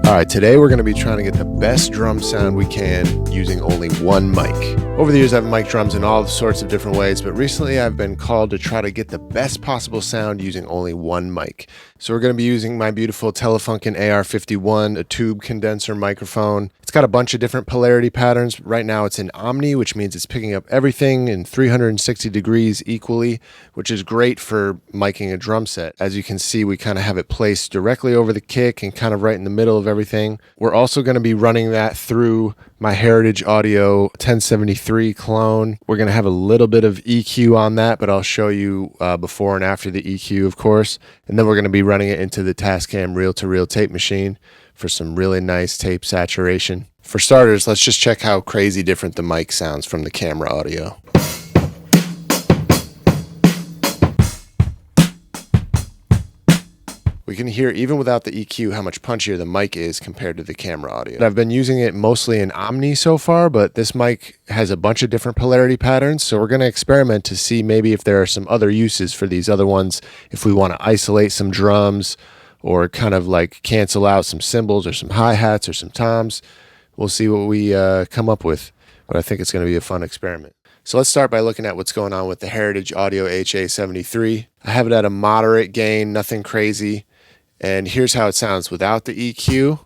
Alright, today we're going to be trying to get the best drum sound we can using only one mic. Over the years I've mic'd drums in all sorts of different ways, but recently I've been called to try to get the best possible sound using only one mic. So we're going to be using my beautiful Telefunken AR-51, a tube condenser microphone. It's got a bunch of different polarity patterns. Right now it's in Omni, which means it's picking up everything in 360 degrees equally, which is great for miking a drum set. As you can see, we kind of have it placed directly over the kick and kind of right in the middle of everything. We're also going to be running that through my Heritage Audio 1073 clone. We're going to have a little bit of EQ on that, but I'll show you before and after the EQ, of course. And then we're going to be running it into the Tascam reel-to-reel tape machine for some really nice tape saturation. For starters, let's just check how crazy different the mic sounds from the camera audio. We can hear, even without the EQ, how much punchier the mic is compared to the camera audio. I've been using it mostly in Omni so far, but this mic has a bunch of different polarity patterns, so we're going to experiment to see maybe if there are some other uses for these other ones, if we want to isolate some drums or kind of like cancel out some cymbals or some hi-hats or some toms. We'll see what we come up with, but I think it's going to be a fun experiment. So let's start by looking at what's going on with the Heritage Audio HA73. I have it at a moderate gain, nothing crazy. And here's how it sounds without the EQ.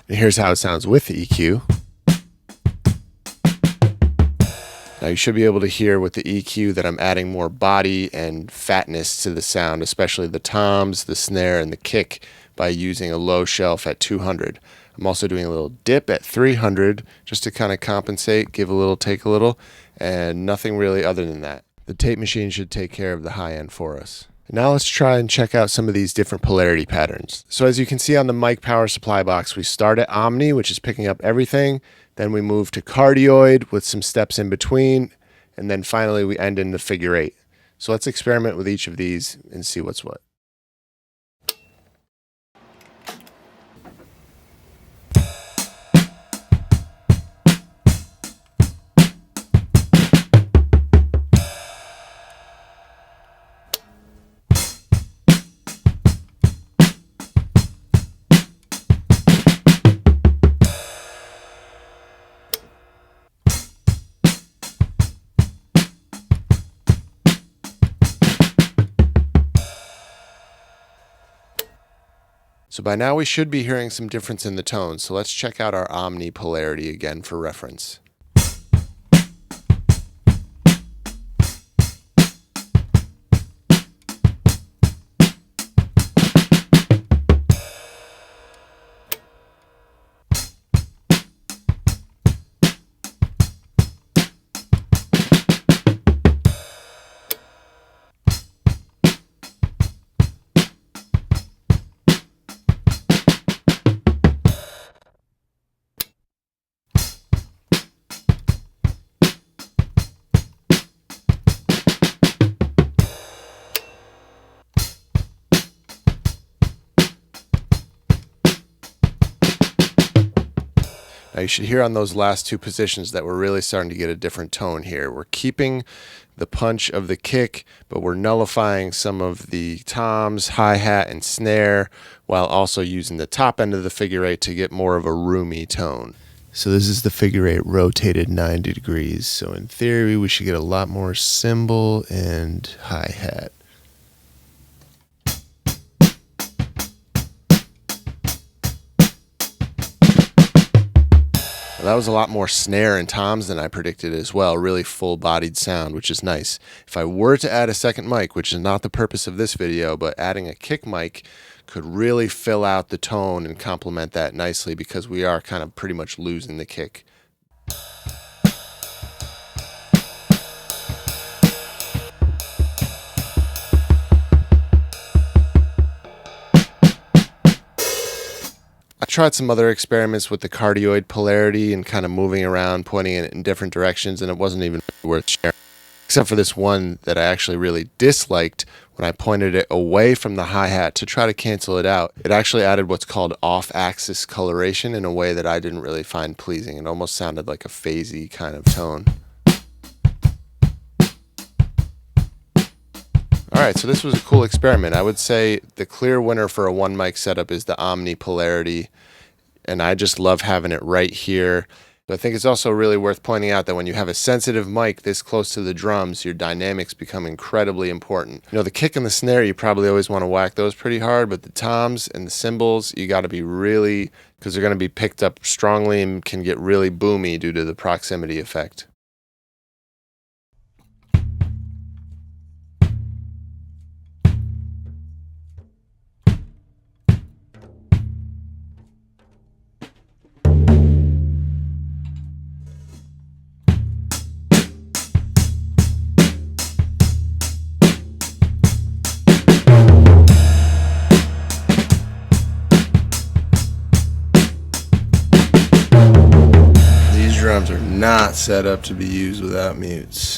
And here's how it sounds with the EQ. Now you should be able to hear with the EQ that I'm adding more body and fatness to the sound, especially the toms, the snare, and the kick by using a low shelf at 200. I'm also doing a little dip at 300 just to kind of compensate, give a little, take a little, and nothing really other than that. The tape machine should take care of the high end for us. Now let's try and check out some of these different polarity patterns. So as you can see on the mic power supply box, we start at Omni, which is picking up everything. Then we move to cardioid with some steps in between. And then finally we end in the figure 8. So let's experiment with each of these and see what's what. So by now we should be hearing some difference in the tone, so let's check out our Omni polarity again for reference. Now you should hear on those last two positions that we're really starting to get a different tone here. We're keeping the punch of the kick, but we're nullifying some of the toms, hi-hat, and snare, while also using the top end of the figure 8 to get more of a roomy tone. So this is the figure 8 rotated 90 degrees. So in theory, we should get a lot more cymbal and hi-hat. That was a lot more snare and toms than I predicted as well. Really full-bodied sound, which is nice. If I were to add a second mic, which is not the purpose of this video, but adding a kick mic could really fill out the tone and complement that nicely because we are kind of pretty much losing the kick. I tried some other experiments with the cardioid polarity and kind of moving around, pointing it in different directions, and it wasn't even worth sharing. Except for this one that I actually really disliked when I pointed it away from the hi-hat to try to cancel it out. It actually added what's called off-axis coloration in a way that I didn't really find pleasing. It almost sounded like a phasey kind of tone. Alright, so this was a cool experiment. I would say the clear winner for a one mic setup is the multi-polarity, and I just love having it right here. But I think it's also really worth pointing out that when you have a sensitive mic this close to the drums, your dynamics become incredibly important. You know, the kick and the snare, you probably always want to whack those pretty hard, but the toms and the cymbals, you got to be really, because they're going to be picked up strongly and can get really boomy due to the proximity effect. Drums are not set up to be used without mutes.